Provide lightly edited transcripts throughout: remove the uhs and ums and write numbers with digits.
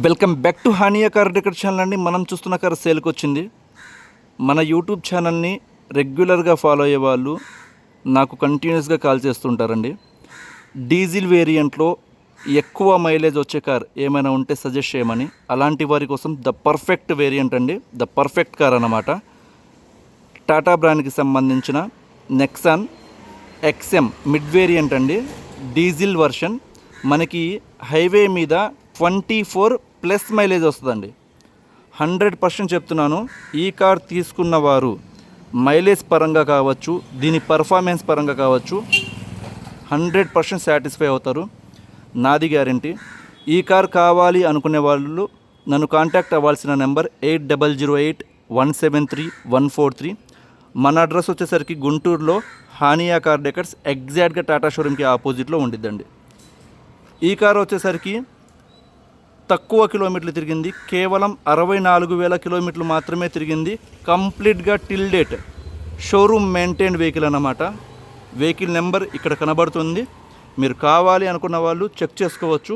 Welcome back to Hania car decor channel అండి. మనం చూస్తున్న కార్ సేల్కి వచ్చింది. మన యూట్యూబ్ ఛానల్ని రెగ్యులర్గా ఫాలో అయ్యే వాళ్ళు నాకు కంటిన్యూస్గా కాల్ చేస్తుంటారండి. డీజిల్ వేరియంట్లో ఎక్కువ మైలేజ్ వచ్చే కార్ ఏమైనా ఉంటే సజెస్ట్ చేయమని. అలాంటి వారి కోసం ద పర్ఫెక్ట్ వేరియంట్ అండి, ద పర్ఫెక్ట్ కార్ అన్నమాట. టాటా బ్రాండ్కి సంబంధించిన నెక్సాన్ ఎక్స్ఎం మిడ్ వేరియంట్ అండి, డీజిల్ వర్షన్. మనకి హైవే మీద 24+ మైలేజ్ వస్తుందండి. 100% చెప్తున్నాను. ఈ కార్ తీసుకున్న వారు మైలేజ్ పరంగా కావచ్చు, దీని పర్ఫార్మెన్స్ పరంగా కావచ్చు, 100% సాటిస్ఫై అవుతారు. నాది గ్యారంటీ. ఈ కార్ కావాలి అనుకునే వాళ్ళు నన్ను కాంటాక్ట్ అవ్వాల్సిన నెంబర్ 8008173143. మన అడ్రస్ వచ్చేసరికి గుంటూరులో హానియా కార్ డెకర్స్ ఎగ్జాక్ట్గా టాటా షోరూమ్కి ఆపోజిట్లో ఉండిద్దండి. ఈ కార్ వచ్చేసరికి తక్కువ కిలోమీటర్లు తిరిగింది, కేవలం 64,000 కిలోమీటర్లు మాత్రమే తిరిగింది. కంప్లీట్గా till date showroom maintain vehicle అన్నమాట. వెహికల్ నెంబర్ ఇక్కడ కనబడుతుంది, మీరు కావాలి అనుకున్న వాళ్ళు చెక్ చేసుకోవచ్చు.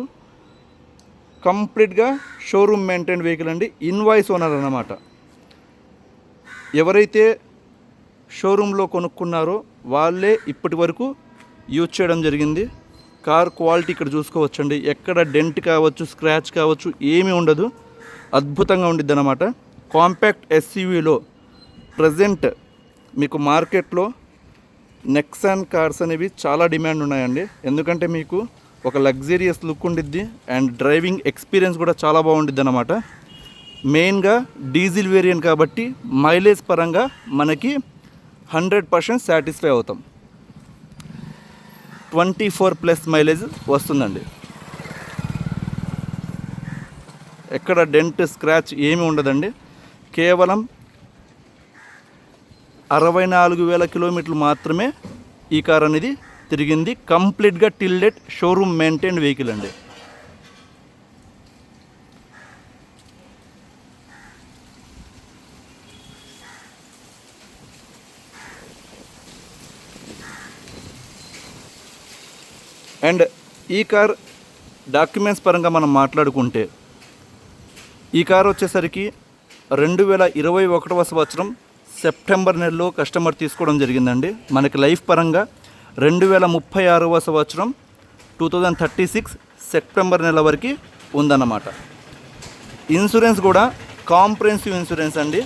కంప్లీట్గా షోరూమ్ మెయింటైన్ వెహికల్ అండి, ఇన్వాయిస్ ఓనర్ అన్నమాట. ఎవరైతే షోరూంలో కొనుక్కున్నారో వాళ్ళే ఇప్పటి వరకు యూజ్ చేయడం జరిగింది. కార్ క్వాలిటీ ఇక్కడ చూసుకోవచ్చండి, ఎక్కడ డెంట్ కావచ్చు, స్క్రాచ్ కావచ్చు, ఏమీ ఉండదు. అద్భుతంగా ఉండిద్ది అన్నమాట. కాంపాక్ట్ ఎస్యూవీలో ప్రజెంట్ మీకు మార్కెట్లో నెక్సాన్ కార్స్ అనేవి చాలా డిమాండ్ ఉన్నాయండి. ఎందుకంటే మీకు ఒక లగ్జరియస్ లుక్ ఉండిద్ది అండ్ డ్రైవింగ్ ఎక్స్పీరియన్స్ కూడా చాలా బాగుండిద్ది అన్నమాట. మెయిన్గా డీజిల్ వేరియంట్ కాబట్టి మైలేజ్ పరంగా మనకి 100% సాటిస్ఫై అవుతాం. 24+ మైలేజ్ వస్తుందండి. ఎక్కడ డెంట్ స్క్రాచ్ ఏమీ ఉండదండి. కేవలం 64,000 కిలోమీటర్లు మాత్రమే ఈ కార్ అనేది తిరిగింది. కంప్లీట్గా till date showroom maintain vehicle అండి. అండ్ ఈ కార్ డాక్యుమెంట్స్ పరంగా మనం మాట్లాడుకుంటే ఈ కార్ వచ్చేసరికి 2021 సంవత్సరం సెప్టెంబర్ నెలలో కస్టమర్ తీసుకోవడం జరిగిందండి. మనకి లైఫ్ పరంగా 2036 సంవత్సరం 2036 సెప్టెంబర్ నెల వరకు ఉందన్నమాట. ఇన్సూరెన్స్ కూడా కాంప్రహెన్సివ్ ఇన్సూరెన్స్ అండి,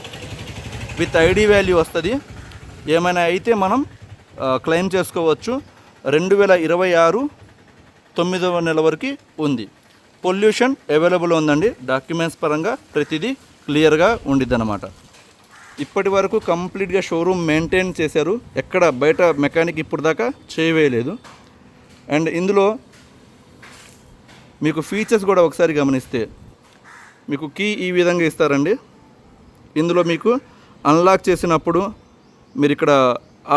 విత్ ఐడి వాల్యూ వస్తుంది. ఏమైనా అయితే మనం క్లెయిమ్ చేసుకోవచ్చు. 2026 9వ నెల వరకు ఉంది. పొల్యూషన్ అవైలబుల్ ఉందండి. డాక్యుమెంట్స్ పరంగా ప్రతిదీ క్లియర్గా ఉండిద్ది అన్నమాట. ఇప్పటి వరకు కంప్లీట్గా షోరూమ్ మెయింటైన్ చేశారు, ఎక్కడ బయట మెకానిక్ ఇప్పుడు దాకా చేయవేయలేదు. అండ్ ఇందులో మీకు ఫీచర్స్ కూడా ఒకసారి గమనిస్తే మీకు కీ ఈ విధంగా ఇస్తారండి. ఇందులో మీకు అన్లాక్ చేసినప్పుడు మీరు ఇక్కడ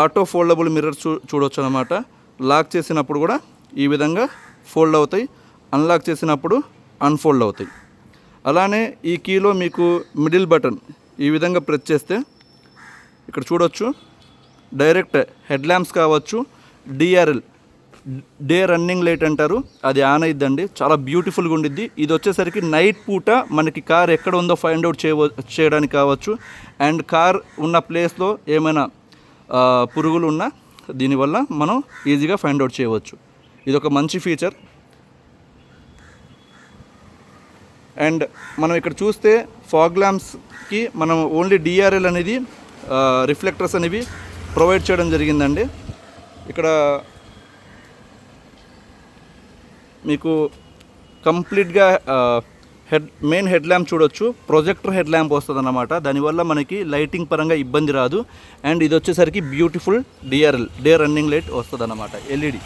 ఆటో ఫోల్డబుల్ మిర్రర్ చూడవచ్చు అన్నమాట. లాక్ చేసినప్పుడు కూడా ఈ విధంగా ఫోల్డ్ అవుతాయి, అన్లాక్ చేసినప్పుడు అన్ఫోల్డ్ అవుతాయి. అలానే ఈ కీలో మీకు మిడిల్ బటన్ ఈ విధంగా ప్రెస్ చేస్తే ఇక్కడ చూడొచ్చు, డైరెక్ట్ హెడ్ ల్యాంప్స్ కావచ్చు, డిఆర్ఎల్ డే రన్నింగ్ లైట్ అంటారు, అది ఆన్ అయిద్దండి. చాలా బ్యూటిఫుల్గా ఉండిద్ది. ఇది వచ్చేసరికి నైట్ పూట మనకి కార్ ఎక్కడ ఉందో ఫైండ్ అవుట్ చేయడానికి కావచ్చు. అండ్ కార్ ఉన్న ప్లేస్లో ఏమైనా పురుగులు ఉన్నా దీనివల్ల మనం ఈజీగా ఫైండ్ అవుట్ చేయవచ్చు. ఇది ఒక మంచి ఫీచర్. అండ్ మనం ఇక్కడ చూస్తే ఫాగ్ ల్యాంప్స్కి మనం ఓన్లీ డిఆర్ఎల్ అనేది రిఫ్లెక్టర్స్ అనేవి ప్రొవైడ్ చేయడం జరిగిందండి. ఇక్కడ మీకు కంప్లీట్గా మెయిన్ హెడ్ ల్యాంప్ చూడొచ్చు, ప్రొజెక్టర్ హెడ్ ల్యాంప్ వస్తుంది అన్నమాట. దానివల్ల మనకి లైటింగ్ పరంగా ఇబ్బంది రాదు. అండ్ ఇది వచ్చేసరికి beautiful DRL day running light వస్తుంది అన్నమాట, ఎల్ఈడి.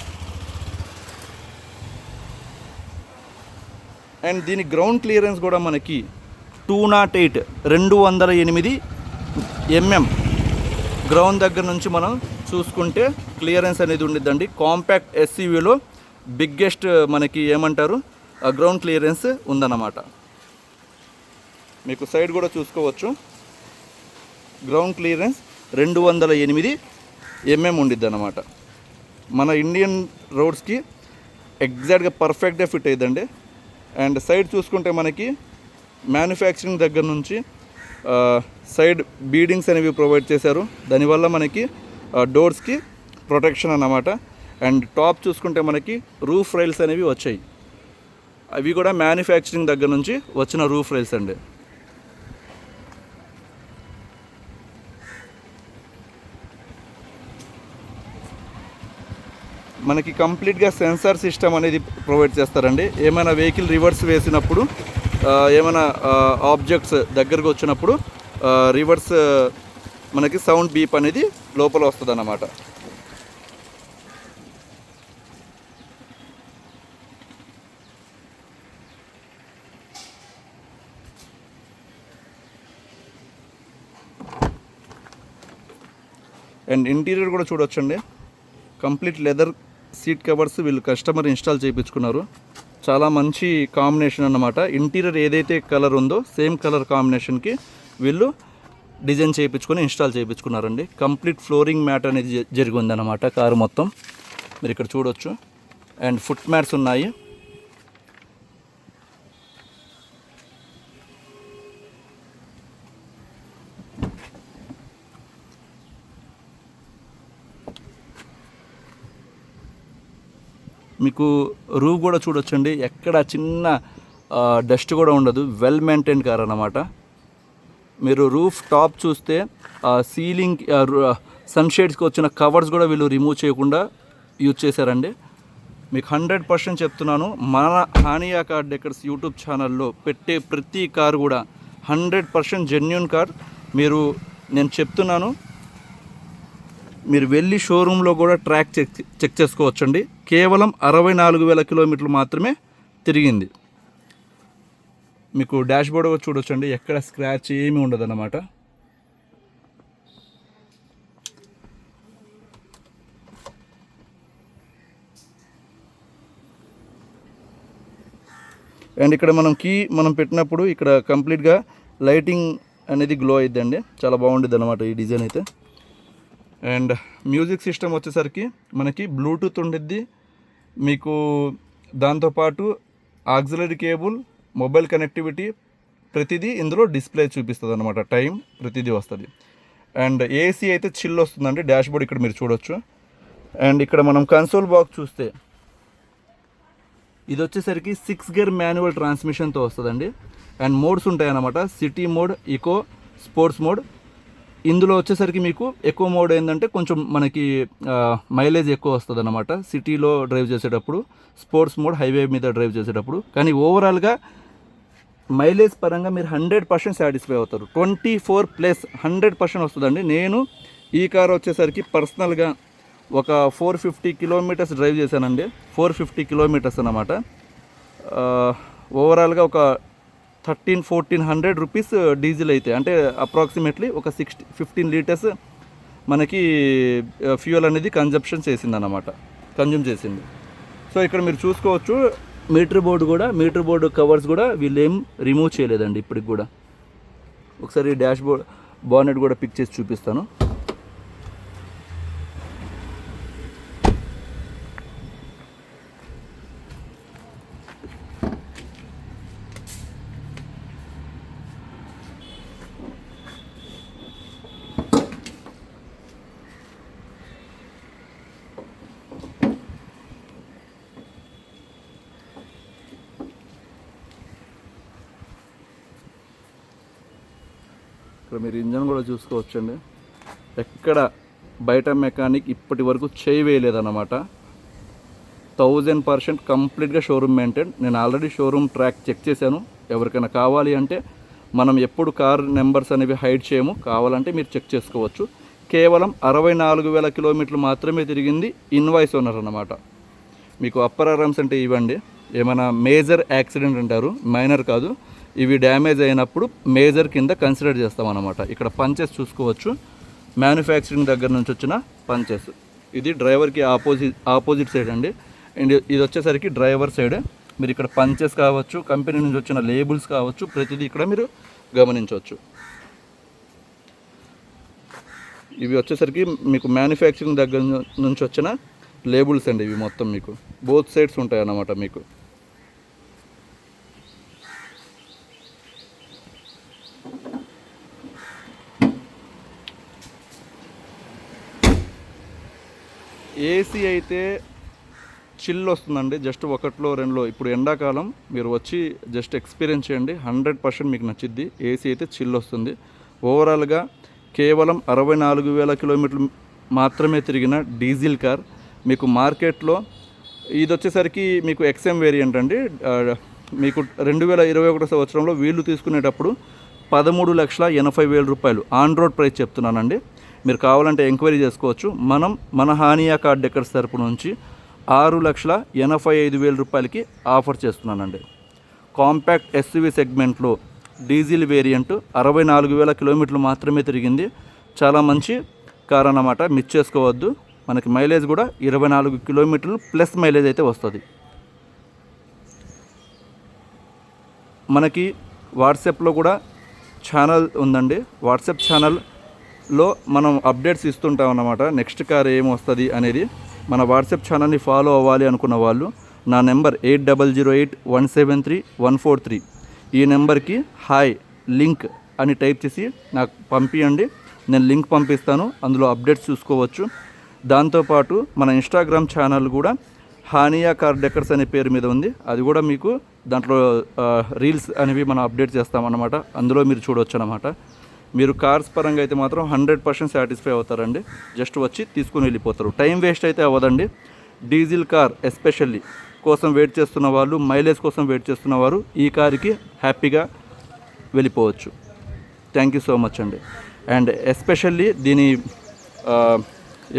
అండ్ దీని గ్రౌండ్ క్లియరెన్స్ కూడా మనకి 208 mm గ్రౌండ్ దగ్గర నుంచి మనం చూసుకుంటే క్లియరెన్స్ అనేది ఉండిద్దండి. కాంపాక్ట్ ఎస్యూవీలో బిగ్గెస్ట్ మనకి ఏమంటారు గ్రౌండ్ క్లియరెన్స్ ఉందన్నమాట. మీకు సైడ్ కూడా చూసుకోవచ్చు, గ్రౌండ్ క్లియరెన్స్ 208 mm ఉండిద్ది అన్నమాట. మన ఇండియన్ రోడ్స్కి ఎగ్జాక్ట్గా పర్ఫెక్ట్గా ఫిట్ అయ్యిందండి. అండ్ సైడ్ చూసుకుంటే మనకి మ్యానుఫ్యాక్చరింగ్ దగ్గర నుంచి సైడ్ బీడింగ్స్ అనేవి ప్రొవైడ్ చేశారు. దానివల్ల మనకి డోర్స్కి ప్రొటెక్షన్ అన్నమాట. అండ్ టాప్ చూసుకుంటే మనకి రూఫ్ రైల్స్ అనేవి వచ్చాయి. అవి కూడా మ్యానుఫ్యాక్చరింగ్ దగ్గర నుంచి వచ్చిన రూఫ్ రైల్స్ అండి. మనకి కంప్లీట్గా సెన్సార్ సిస్టమ్ అనేది ప్రొవైడ్ చేస్తారండి. ఏమైనా వెహికల్ రివర్స్ వేసినప్పుడు, ఏమైనా ఆబ్జెక్ట్స్ దగ్గరకు వచ్చినప్పుడు రివర్స్ మనకి సౌండ్ బీప్ అనేది లోపల వస్తుంది అన్నమాట. అండ్ ఇంటీరియర్ కూడా చూడొచ్చండి. కంప్లీట్ లెదర్ సీట్ కవర్స్ వీళ్ళు కస్టమర్ ఇన్స్టాల్ చేయించుకున్నారు. చాలా మంచి కాంబినేషన్ అన్నమాట. ఇంటీరియర్ ఏదైతే కలర్ ఉందో సేమ్ కలర్ కాంబినేషన్కి వీళ్ళు డిజైన్ చేయించుకొని ఇన్స్టాల్ చేయించుకున్నారండి. కంప్లీట్ ఫ్లోరింగ్ మ్యాట్ అనేది జరిగి ఉందన్నమాట కారు మొత్తం. మీరు ఇక్కడ చూడొచ్చు. అండ్ ఫుట్ మ్యాట్స్ ఉన్నాయి. మీకు రూఫ్ కూడా చూడొచ్చండి. ఎక్కడ చిన్న డస్ట్ కూడా ఉండదు. వెల్ మెయింటైన్ కార్ అన్నమాట. మీరు రూఫ్ టాప్ చూస్తే సీలింగ్ సన్షేడ్స్కి వచ్చిన కవర్స్ కూడా వీళ్ళు రిమూవ్ చేయకుండా యూజ్ చేశారండి. మీకు 100% చెప్తున్నాను, మన హానియా కార్ డెకర్స్ యూట్యూబ్ ఛానల్లో పెట్టే ప్రతి కారు కూడా 100% జెన్యూన్ కార్. నేను చెప్తున్నాను, మీరు వెళ్ళి షోరూంలో కూడా ట్రాక్ చెక్ చేసుకోవచ్చండి. కేవలం 64,000 కిలోమీటర్లు మాత్రమే తిరిగింది. మీకు డాష్ బోర్డ్ కూడా చూడొచ్చండి. ఎక్కడ స్క్రాచ్ ఏమీ ఉండదు అన్నమాట. అండ్ ఇక్కడ మనం పెట్టినప్పుడు ఇక్కడ కంప్లీట్గా లైటింగ్ అనేది గ్లో అయిద్దండి. చాలా బాగుంటుంది అన్నమాట ఈ డిజైన్ అయితే. అండ్ మ్యూజిక్ సిస్టమ్ వచ్చేసరికి మనకి బ్లూటూత్ ఉండిద్ది. మీకు దాంతోపాటు ఆక్సిలరీ కేబుల్, మొబైల్ కనెక్టివిటీ ప్రతిదీ ఇందులో డిస్ప్లే చూపిస్తుంది అన్నమాట. టైం ప్రతిదీ వస్తుంది. అండ్ ఏసీ అయితే చిల్ వస్తుందండి. డాష్ బోర్డ్ ఇక్కడ మీరు చూడొచ్చు. అండ్ ఇక్కడ మనం కన్సోల్ బాక్స్ చూస్తే ఇది వచ్చేసరికి 6 గేర్ మాన్యువల్ ట్రాన్స్మిషన్తో వస్తుందండి. అండ్ మోడ్స్ ఉంటాయన్నమాట. City mode, eco, sports mode. ఇందులో వచ్చేసరికి మీకు ఎక్కువ మోడ్ ఏంటంటే కొంచెం మనకి మైలేజ్ ఎక్కువ వస్తుంది అన్నమాట సిటీలో డ్రైవ్ చేసేటప్పుడు. స్పోర్ట్స్ మోడ్ హైవే మీద డ్రైవ్ చేసేటప్పుడు. కానీ ఓవరాల్గా మైలేజ్ పరంగా మీరు 100% సాటిస్ఫై అవుతారు. 24+ 100% వస్తుందండి. నేను ఈ కార్ వచ్చేసరికి పర్సనల్గా ఒక 450 కిలోమీటర్స్ డ్రైవ్ చేశానండి. 450 కిలోమీటర్స్ అన్నమాట. ఓవరాల్గా ఒక 1300-1400 రూపీస్ డీజిల్ అయితే, అంటే అప్రాక్సిమేట్లీ ఒక 15 లీటర్స్ మనకి ఫ్యూయల్ అనేది కన్జంప్షన్ చేసింది. సో ఇక్కడ మీరు చూసుకోవచ్చు. మీటర్ బోర్డు కవర్స్ కూడా వీళ్ళు ఏం రిమూవ్ చేయలేదండి ఇప్పటికి కూడా. ఒకసారి డాష్ బోర్డ్ బానెట్ కూడా పిక్ చేసి చూపిస్తాను. ఇక్కడ మీరు ఇంజన్ కూడా చూసుకోవచ్చండి. ఎక్కడ బయట మెకానిక్ ఇప్పటి వరకు చేయి వేయలేదన్నమాట. 1000% కంప్లీట్గా షోరూమ్ మెయింటైన్. నేను ఆల్రెడీ షోరూమ్ ట్రాక్ చెక్ చేశాను. ఎవరికైనా కావాలి అంటే మనం ఎప్పుడు కార్ నెంబర్స్ అనేవి హైడ్ చేయము. కావాలంటే మీరు చెక్ చేసుకోవచ్చు. కేవలం 64,000 కిలోమీటర్లు మాత్రమే తిరిగింది. ఇన్వాయిస్ ఓనర్ అన్నమాట. మీకు అప్పర్ ఆర్మ్స్ అంటే ఇవ్వండి. ఏమైనా మేజర్ యాక్సిడెంట్ అంటారు, మైనర్ కాదు. ఇవి డ్యామేజ్ అయినప్పుడు మేజర్ కింద కన్సిడర్ చేస్తామన్నమాట. ఇక్కడ పంచెస్ చూసుకోవచ్చు. మ్యానుఫ్యాక్చరింగ్ దగ్గర నుంచి వచ్చిన పంచెస్. ఇది డ్రైవర్కి ఆపోజిట్ సైడ్ అండి. అండ్ ఇది వచ్చేసరికి డ్రైవర్ సైడ్. మీరు ఇక్కడ పంచెస్ కావచ్చు, కంపెనీ నుంచి వచ్చిన లేబుల్స్ కావచ్చు, ప్రతిదీ ఇక్కడ మీరు గమనించవచ్చు. ఇవి వచ్చేసరికి మీకు మ్యానుఫ్యాక్చరింగ్ దగ్గర నుంచి వచ్చిన లేబుల్స్ అండి. ఇవి మొత్తం మీకు బోత్ సైడ్స్ ఉంటాయి అన్నమాట. మీకు ఏసీ అయితే చిల్ వస్తుందండి. జస్ట్ 1, 2 ఇప్పుడు ఎండాకాలం మీరు వచ్చి జస్ట్ ఎక్స్పీరియన్స్ చేయండి, 100% మీకు నచ్చిద్ది. ఏసీ అయితే చిల్ వస్తుంది. ఓవరాల్గా కేవలం 64,000 కిలోమీటర్లు మాత్రమే తిరిగిన డీజిల్ కార్ మీకు మార్కెట్లో ఇది వచ్చేసరికి మీకు ఎక్స్ఎం వేరియంట్ అండి. మీకు 2021 సంవత్సరంలో వీళ్ళు తీసుకునేటప్పుడు 13,80,000 రూపాయలు ఆన్ రోడ్ ప్రైస్ చెప్తున్నానండి. మీరు కావాలంటే ఎంక్వైరీ చేసుకోవచ్చు. మన హానియా కార్ డెకర్స్ తరపు నుంచి 6,85,000 రూపాయలకి ఆఫర్ చేస్తున్నానండి. కాంపాక్ట్ ఎస్యూవీ సెగ్మెంట్లో డీజిల్ వేరియంట్ 64,000 కిలోమీటర్లు మాత్రమే తిరిగింది. చాలా మంచి కార్ అన్నమాట, మిస్ చేసుకోవద్దు. మనకి మైలేజ్ కూడా 24 కిలోమీటర్లు ప్లస్ మైలేజ్ అయితే వస్తుంది. మనకి వాట్సాప్లో కూడా ఛానల్ ఉందండి. వాట్సాప్ ఛానల్లో మనం అప్డేట్స్ ఇస్తుంటాం అన్నమాట. నెక్స్ట్ కార్ ఏమొస్తుంది అనేది మన వాట్సాప్ ఛానల్ని ఫాలో అవ్వాలి అనుకున్న వాళ్ళు నా నెంబర్ 8008173143 ఈ నెంబర్కి హాయ్ లింక్ అని టైప్ చేసి నాకు పంపించండి. నేను లింక్ పంపిస్తాను, అందులో అప్డేట్స్ చూసుకోవచ్చు. దాంతోపాటు మన ఇన్స్టాగ్రామ్ ఛానల్ కూడా హానియా కార్ డెకర్స్ అనే పేరు మీద ఉంది. అది కూడా మీకు దాంట్లో రీల్స్ అనేవి మనం అప్డేట్ చేస్తామన్నమాట. అందులో మీరు చూడవచ్చు అన్నమాట. మీరు కార్స్ పరంగా అయితే మాత్రం 100% సాటిస్ఫై అవుతారండి. జస్ట్ వచ్చి తీసుకుని వెళ్ళిపోతారు. టైం వేస్ట్ అయితే అవ్వదండి. డీజిల్ కార్ ఎస్పెషల్లీ కోసం వెయిట్ చేస్తున్న వాళ్ళు, మైలేజ్ కోసం వెయిట్ చేస్తున్న వారు ఈ కార్కి హ్యాపీగా వెళ్ళిపోవచ్చు. థ్యాంక్ యూ సో మచ్ అండి. అండ్ ఎస్పెషల్లీ దీని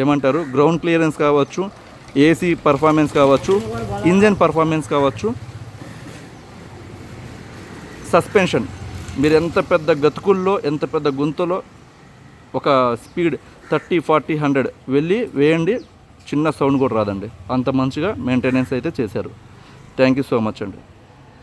ఏమంటారు గ్రౌండ్ క్లియరెన్స్ కావచ్చు, ఏసీ పర్ఫార్మెన్స్ కావచ్చు, ఇంజన్ పర్ఫార్మెన్స్ కావచ్చు, సస్పెన్షన్, మీరు ఎంత పెద్ద గతుకుల్లో ఎంత పెద్ద గుంతలో ఒక స్పీడ్ 30, 40, 100 వెళ్ళి వేయండి, చిన్న సౌండ్ కూడా రాదండి. అంత మంచిగా మెయింటెనెన్స్ అయితే చేశారు. థ్యాంక్ యూ సో మచ్ అండి.